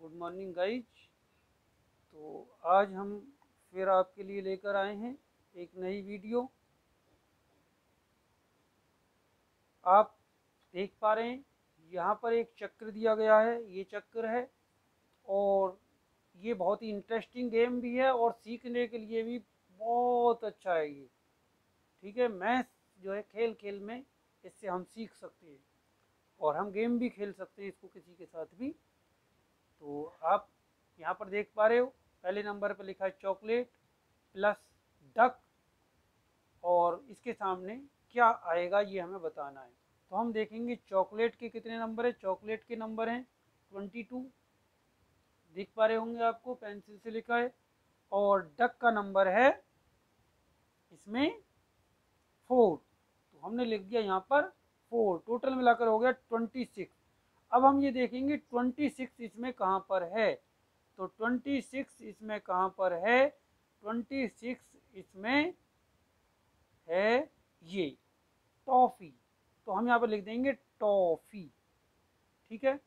Good morning guys. तो आज हम फिर आपके लिए लेकर आए हैं एक नई वीडियो। आप देख पा रहे हैं यहाँ पर एक चक्र दिया गया है, ये चक्र है और ये बहुत ही इंटरेस्टिंग गेम भी है और सीखने के लिए भी बहुत अच्छा है ये। ठीक है, मैथ्स जो है खेल खेल में इससे हम सीख सकते हैं और हम गेम भी खेल सकते हैं इसको किसी के साथ भी। तो आप यहाँ पर देख पा रहे हो, पहले नंबर पर लिखा है चॉकलेट प्लस डक और इसके सामने क्या आएगा ये हमें बताना है। तो हम देखेंगे चॉकलेट के कितने नंबर है। चॉकलेट के नंबर हैं 22, दिख पा रहे होंगे आपको, पेंसिल से लिखा है। और डक का नंबर है इसमें 4, तो हमने लिख दिया यहाँ पर 4। टोटल मिलाकर हो गया 26। अब हम ये देखेंगे 26 इसमें कहाँ पर है। तो 26 इसमें कहाँ पर है, 26 इसमें है ये टॉफी। तो हम यहाँ पर लिख देंगे टॉफी। ठीक है,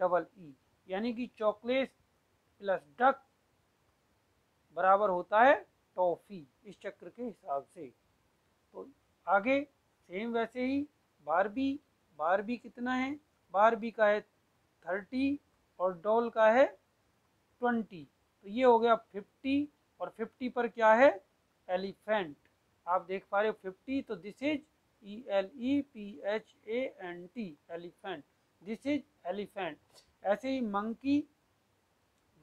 TOFFEE, यानी कि चॉकलेट प्लस डक बराबर होता है टॉफी इस चक्र के हिसाब से। तो आगे सेम वैसे ही बारबी। बारबी कितना है, बारबी का है 30 और डॉल का है 20, तो ये हो गया 50। और 50 पर क्या है, एलिफेंट। आप देख पा रहे हो 50, तो this is ELEPHANT, elephant. This is elephant. ऐसे ही मंकी,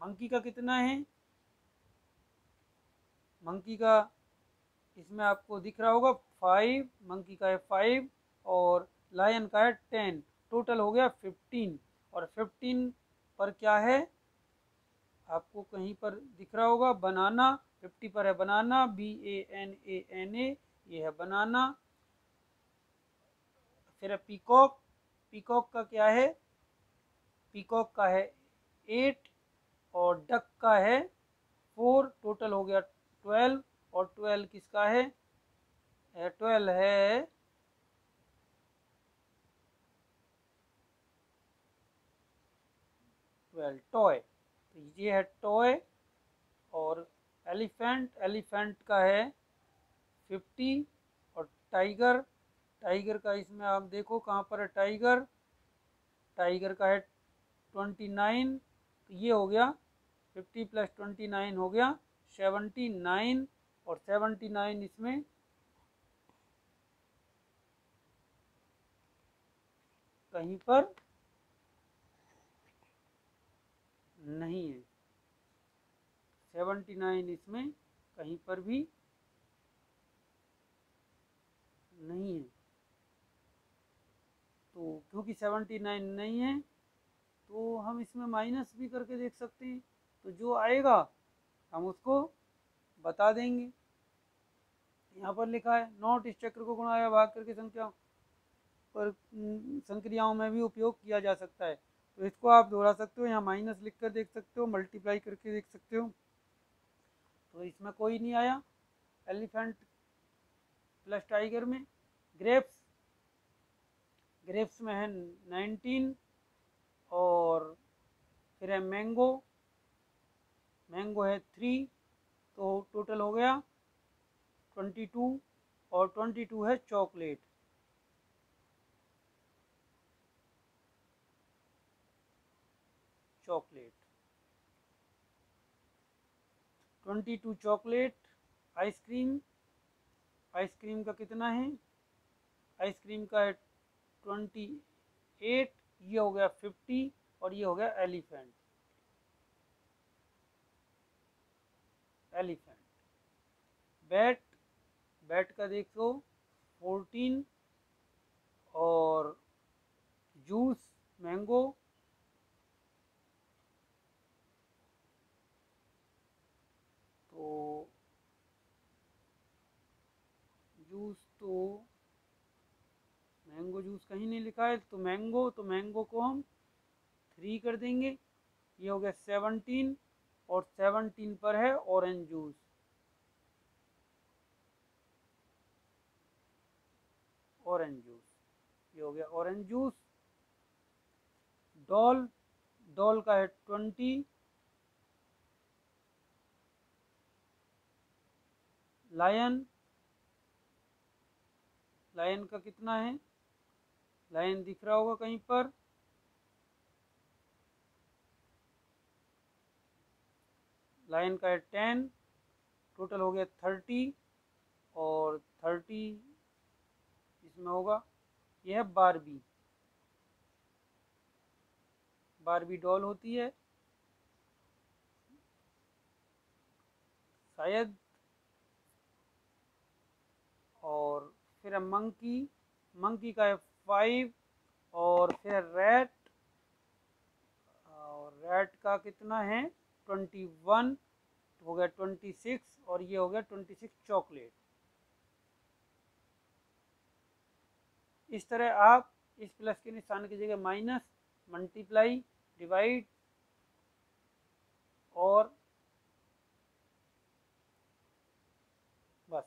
मंकी का कितना है, मंकी का इसमें आपको दिख रहा होगा 5, मंकी का है 5 और लायन का है 10। टोटल हो गया 15। और 15 पर क्या है, आपको कहीं पर दिख रहा होगा बनाना। 50 पर है बनाना, BANANA, ये है बनाना। फिर है पीकॉक। पीकॉक का क्या है, पीकॉक का है 8 और डक का है 4। टोटल हो गया 12। और 12 किसका है, 12 है 12 टॉय। तो ये है टॉय। और एलिफेंट, एलिफेंट का है 50। और टाइगर, टाइगर का इसमें आप देखो कहाँ पर है टाइगर, टाइगर का है 29। तो ये हो गया 50 प्लस 29 हो गया 79। और 79 इसमें कहीं पर नहीं है, 79 इसमें कहीं पर भी नहीं है। तो क्योंकि 79 नहीं है तो हम इसमें माइनस भी करके देख सकते हैं, तो जो आएगा हम उसको बता देंगे। यहाँ पर लिखा है नोट, इस चक्र को गुणा या भाग करके संख्याओं पर संक्रियाओं में भी उपयोग किया जा सकता है। तो इसको आप दोहरा सकते हो, यहाँ माइनस लिख कर देख सकते हो, मल्टीप्लाई करके देख सकते हो। तो इसमें कोई नहीं आया एलिफेंट प्लस टाइगर में। ग्रेप्स, ग्रेप्स में है 19। और फिर है मैंगो, मैंगो है 3। तो टोटल हो गया 22। और 22 है chocolate. Chocolate 22 chocolate. Ice cream, ice cream का कितना है, आइसक्रीम का है 28। ये हो गया 50 और ये हो गया एलिफेंट, एलिफेंट। बैट, बैट का देखो 14। और जूस मैंगो, तो जूस तो मैंगो जूस कहीं नहीं लिखा है, तो मैंगो, तो मैंगो को हम 3 कर देंगे। ये हो गया 17। और 17 पर है ऑरेंज जूस, ऑरेंज जूस। ये हो गया ऑरेंज जूस। डॉल, डॉल का है 20, लायन, लायन का कितना है, लायन दिख रहा होगा कहीं पर, लायन का है 10, टोटल हो गया 30, और 30 इसमें होगा, यह है बारबी, बारबी डॉल होती है शायद। और फिर है मंकी, मंकी का है 5, और फिर रैट, और रैट का कितना है 21, हो गया 26, और ये हो गया 26 चॉकलेट। इस तरह आप इस प्लस के निशान की जगह माइनस, मल्टीप्लाई, डिवाइड और बस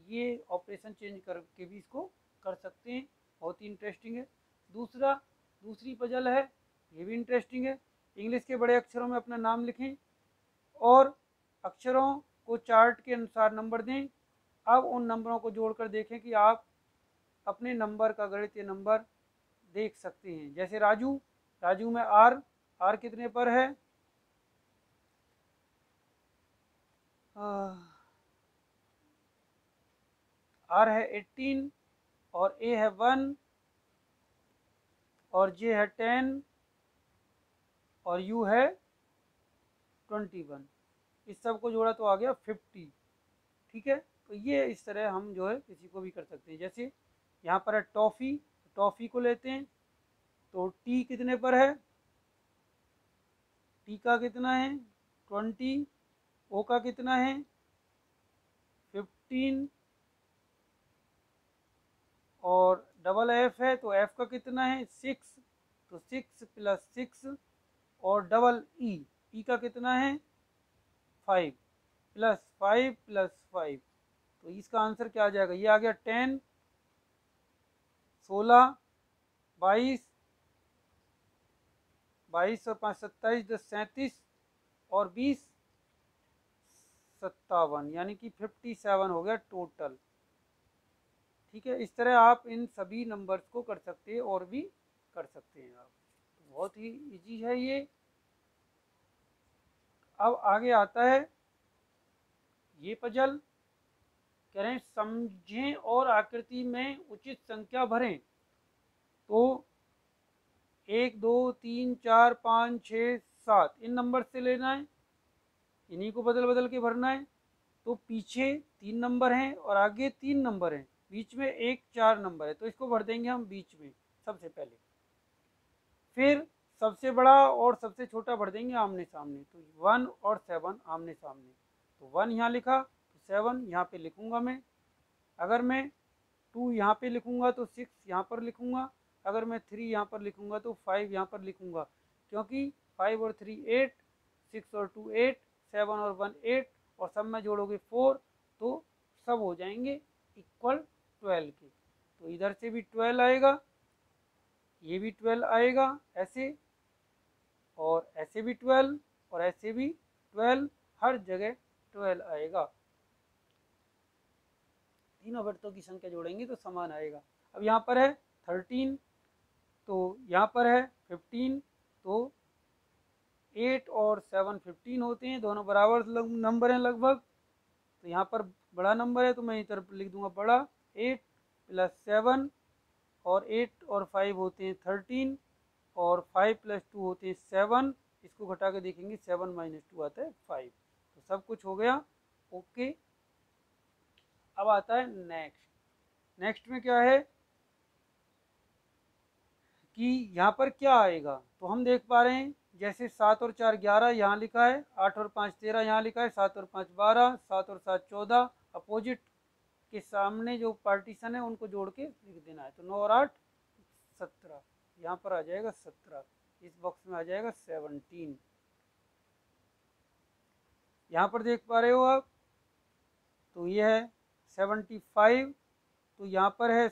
ये ऑपरेशन चेंज करके भी इसको कर सकते हैं। बहुत ही इंटरेस्टिंग है। दूसरी पजल है, ये भी इंटरेस्टिंग है। इंग्लिश के बड़े अक्षरों में अपना नाम लिखें और अक्षरों को चार्ट के अनुसार नंबर दें। अब उन नंबरों को जोड़कर देखें कि आप अपने नंबर का गणितीय नंबर देख सकते हैं। जैसे राजू, राजू में आर, आर कितने पर है, आर है 18, और ए है 1, और जे है 10, और यू है 21। इस सब को जोड़ा तो आ गया 50। ठीक है, तो ये इस तरह हम जो है किसी को भी कर सकते हैं। जैसे यहाँ पर है टॉफ़ी, टॉफ़ी को लेते हैं तो टी कितने पर है, टी का कितना है 20, ओ का कितना है 15, और डबल एफ है तो एफ का कितना है 6, तो 6 + 6, और डबल ई, ई का कितना है 5, +5 + 5, तो इसका आंसर क्या आ जाएगा, ये आ गया 10, 16, 22, 22 और 5 27, 10 37, और 20 57, यानी कि 57 हो गया टोटल। ठीक है, इस तरह आप इन सभी नंबर्स को कर सकते हैं और भी कर सकते हैं आप। तो बहुत ही इजी है ये। अब आगे आता है ये पजल, कह रहे हैं समझें और आकृति में उचित संख्या भरें। तो 1 2 3 4 5 6 7 इन नंबर से लेना है, इन्हीं को बदल बदल के भरना है। तो पीछे 3 नंबर हैं और आगे 3 नंबर हैं, बीच में एक 4 नंबर है, तो इसको भर देंगे हम बीच में सबसे पहले। फिर सबसे बड़ा और सबसे छोटा भर देंगे आमने सामने, तो 1 और 7 आमने सामने। तो 1 यहाँ लिखा तो 7 यहाँ पे लिखूंगा मैं। अगर मैं 2 यहाँ पे लिखूंगा तो 6 यहाँ पर लिखूंगा। अगर मैं 3 यहाँ पर लिखूंगा तो 5 यहाँ पर लिखूंगा, क्योंकि 5 और 3 8, 6 और 2 8, 7 और 1 8, और सब में जोड़ोगे 4, तो सब हो जाएंगे इक्वल 12 के। तो इधर से भी 12 आएगा, ये भी 12 आएगा ऐसे, और ऐसे भी 12, और ऐसे भी 12, हर जगह 12 आएगा। तीनों वृत्तों की संख्या जोड़ेंगे तो समान आएगा। अब यहाँ पर है 13, तो यहाँ पर है 15, तो 8 और 7 15 होते हैं, दोनों बराबर नंबर हैं लगभग। तो यहाँ पर बड़ा नंबर है तो मैं इधर लिख दूंगा बड़ा, 8 + 7, और 8 और 5 होते हैं 13, और 5 + 2 होते हैं 7। इसको घटा के देखेंगे 7 - 2 आता है 5। तो सब कुछ हो गया ओके। अब आता है नेक्स्ट। नेक्स्ट में क्या है कि यहाँ पर क्या आएगा, तो हम देख पा रहे हैं जैसे 7 और 4 11 यहाँ लिखा है, 8 और 5 13 यहाँ लिखा है, 7 और 5 12, 7 और 7 14। अपोजिट के सामने जो पार्टीशन है उनको जोड़ के लिख देना है। तो 9 और 8 17, यहाँ पर आ जाएगा 17, इस बॉक्स में आ जाएगा 17। यहाँ पर देख पा रहे हो आप, तो ये है 75, तो यहाँ पर है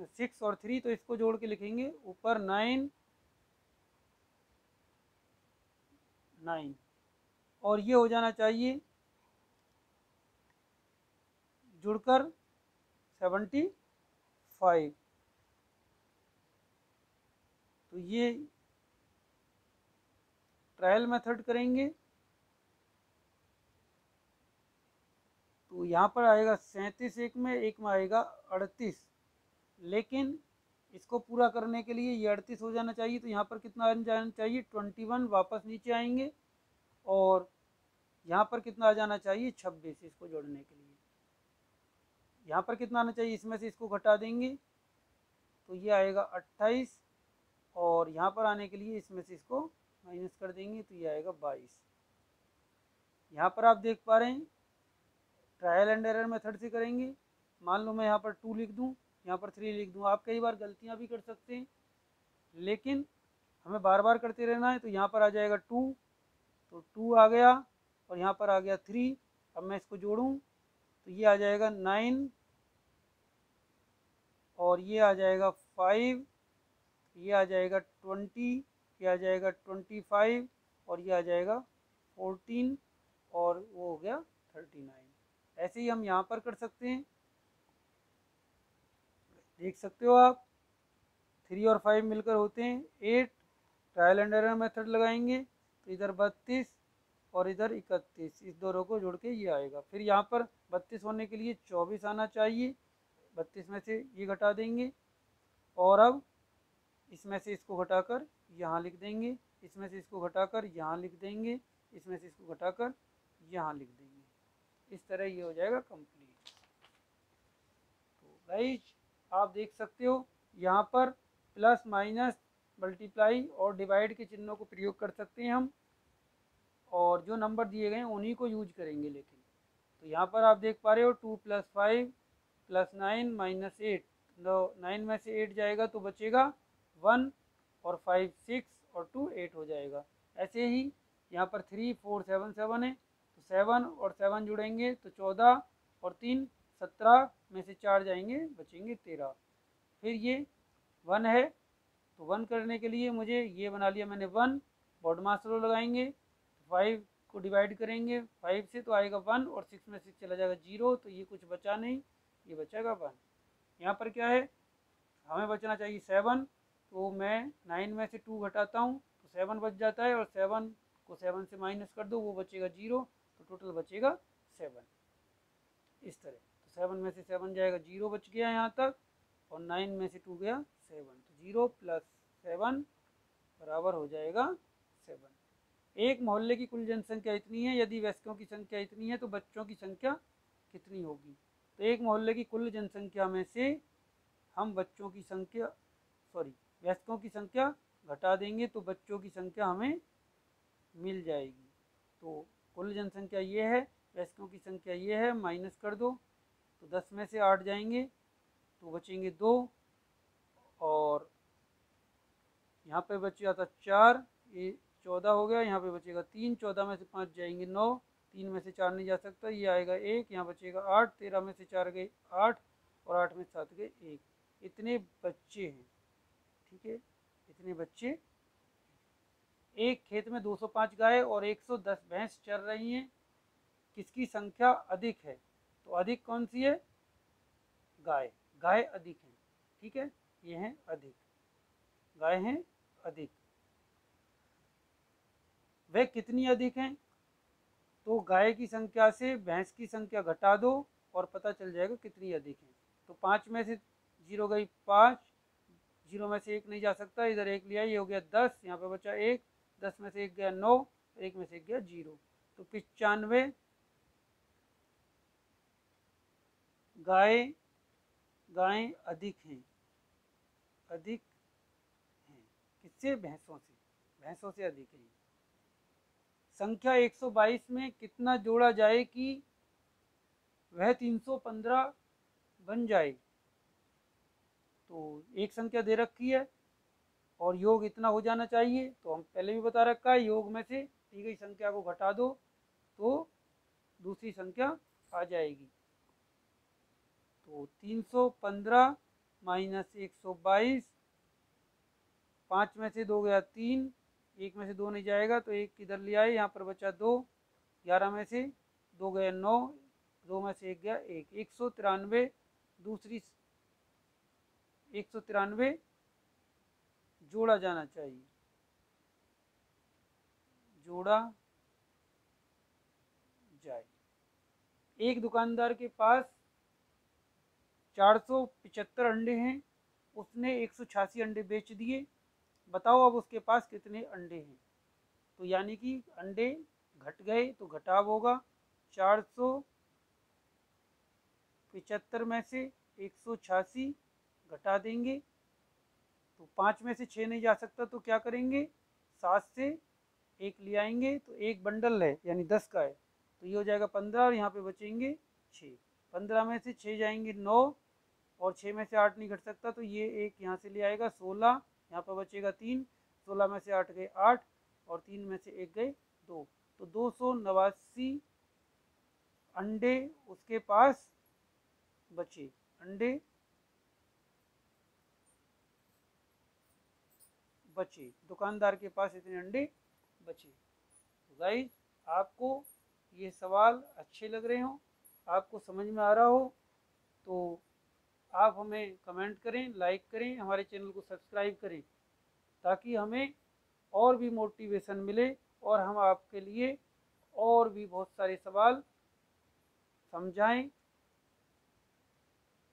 6 और 3, तो इसको जोड़ के लिखेंगे ऊपर 9 9, और ये हो जाना चाहिए जुड़कर 75। तो ये ट्रायल मेथड करेंगे तो यहाँ पर आएगा 37 एक में आएगा 38, लेकिन इसको पूरा करने के लिए ये 38 हो जाना चाहिए, तो यहाँ पर कितना आ जाना चाहिए 21, वापस नीचे आएंगे और यहाँ पर कितना आ जाना चाहिए 26, इसको जोड़ने के लिए यहाँ पर कितना आना चाहिए, इसमें से इसको घटा देंगे तो ये आएगा 28, और यहाँ पर आने के लिए इसमें से इसको माइनस कर देंगे तो ये आएगा 22। यहाँ पर आप देख पा रहे हैं ट्रायल एंड एरर मेथड से करेंगे। मान लो मैं यहाँ पर 2 लिख दूँ, यहाँ पर 3 लिख दूँ, आप कई बार गलतियाँ भी कर सकते हैं, लेकिन हमें बार बार करते रहना है। तो यहाँ पर आ जाएगा 2, तो 2 आ गया, और यहाँ पर आ गया 3। अब मैं इसको जोड़ूँ तो ये आ जाएगा 9, और ये आ जाएगा 5, ये आ जाएगा 20, ये आ जाएगा 25, और ये आ जाएगा 14, और वो हो गया 39। ऐसे ही हम यहाँ पर कर सकते हैं, देख सकते हो आप 3 और 5 मिलकर होते हैं 8। ट्रायल एंड एरर मेथड लगाएंगे तो इधर 32 और इधर 31, इस दोनों को जोड़ के ये आएगा। फिर यहाँ पर 32 होने के लिए 24 आना चाहिए, 32 में से ये घटा देंगे, और अब इसमें से इसको घटाकर यहाँ लिख देंगे, इसमें से इसको घटाकर यहाँ लिख देंगे, इसमें से इसको घटाकर यहाँ लिख देंगे। इस तरह ये हो जाएगा कंप्लीट। तो गाइस आप देख सकते हो यहाँ पर प्लस माइनस मल्टीप्लाई और डिवाइड के चिन्हों को प्रयोग कर सकते हैं हम, और जो नंबर दिए गए हैं उन्हीं को यूज करेंगे। लेकिन तो यहाँ पर आप देख पा रहे हो 2 + 5 + 9 - 8, 9 में से 8 जाएगा तो बचेगा 1, और 5 6 और 2 8 हो जाएगा। ऐसे ही यहाँ पर 3 4 7 7 है, तो 7 और 7 जुड़ेंगे तो 14, और 3 17 में से 4 जाएंगे बचेंगे 13। फिर ये 1 है, तो 1 करने के लिए मुझे ये बना लिया मैंने 1, बॉड मास लो लगाएंगे, 5 को डिवाइड करेंगे 5 से तो आएगा 1, और 6 में 6 चला जाएगा 0, तो ये कुछ बचा नहीं, ये बचेगा 1। यहाँ पर क्या है, हमें बचना चाहिए 7, तो मैं 9 में से 2 घटाता हूँ तो 7 बच जाता है, और 7 को 7 से माइनस कर दो वो बचेगा 0, तो टोटल बचेगा 7। इस तरह तो 7 में से 7 जाएगा 0 बच गया यहाँ तक, और 9 में से 2 गया 7, तो 0 + 7 बराबर हो जाएगा 7। एक मोहल्ले की कुल जनसंख्या इतनी है, यदि वयस्कों की संख्या इतनी है तो बच्चों की संख्या कितनी होगी। तो एक मोहल्ले की कुल जनसंख्या में से हम बच्चों की संख्या वयस्कों की संख्या घटा देंगे तो बच्चों की संख्या हमें मिल जाएगी। तो कुल जनसंख्या ये है, वयस्कों की संख्या ये है, माइनस कर दो तो 10 में से 8 जाएंगे तो बचेंगे 2, और यहाँ पे बच जाता 4, ये 14 हो गया, यहाँ पे बचेगा 3, 14 में से 5 जाएंगे 9, 3 में से 4 नहीं जा सकता, ये आएगा 1, यहाँ बचेगा 8, 13 में से 4 गए 8, और 8 में 7 गए 1। इतने बच्चे हैं, ठीक है, इतने बच्चे। एक खेत में 205 गाय और 110 भैंस चर रही हैं, किसकी संख्या अधिक है। तो अधिक कौन सी है, गाय, गाय अधिक है, ठीक है, ये हैं अधिक, गाय हैं अधिक। वे कितनी अधिक हैं, तो गाय की संख्या से भैंस की संख्या घटा दो और पता चल जाएगा कितनी अधिक है। तो 5 में से 0 गई 5, 0 में से 1 नहीं जा सकता, इधर 1 लिया, ये हो गया 10, यहाँ पे बचा 1, 10 में से 1 गया 9, 1 में से 1 गया 0, तो 95 गायें अधिक हैं, अधिक हैं किससे, भैंसों से, भैंसों से अधिक है। संख्या 122 में कितना जोड़ा जाए कि वह 315 बन जाए। तो एक संख्या दे रखी है और योग इतना हो जाना चाहिए, तो हम पहले भी बता रखा है, योग में से दी गई संख्या को घटा दो तो दूसरी संख्या आ जाएगी। तो 315 माइनस 122, 5 में से 2 गया 3, 1 में से 2 नहीं जाएगा तो 1 किधर ले आए, यहाँ पर बचा 2, 11 में से 2 गए 9, 2 में से 1 गया 1, 193 दूसरी 193 जोड़ा जाना चाहिए, जोड़ा जाए। एक दुकानदार के पास 475 अंडे हैं, उसने 186 अंडे बेच दिए, बताओ अब उसके पास कितने अंडे हैं। तो यानी कि अंडे घट गए तो घटाव होगा, 475 में से 186 घटा देंगे तो 5 में से 6 नहीं जा सकता, तो क्या करेंगे 7 से 1 ले आएंगे तो एक बंडल है यानी 10 का है, तो ये हो जाएगा 15 और यहाँ पे बचेंगे 6, 15 में से 6 जाएंगे 9 और 6 में से 8 नहीं घट सकता, तो ये एक यहाँ से ले आएगा 16, यहाँ पर बचेगा 3, 16 में से 8 गए 8 और 3 में से 1 गए 2, तो 289 अंडे उसके पास बचे, अंडे बचे, दुकानदार के पास इतने अंडे बचे। तो गाइस आपको ये सवाल अच्छे लग रहे हो, आपको समझ में आ रहा हो तो आप हमें कमेंट करें, लाइक करें, हमारे चैनल को सब्सक्राइब करें ताकि हमें और भी मोटिवेशन मिले और हम आपके लिए और भी बहुत सारे सवाल समझाएं।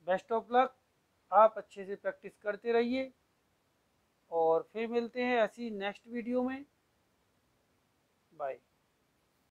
बेस्ट ऑफ लक, आप अच्छे से प्रैक्टिस करते रहिए और फिर मिलते हैं ऐसी नेक्स्ट वीडियो में। बाय।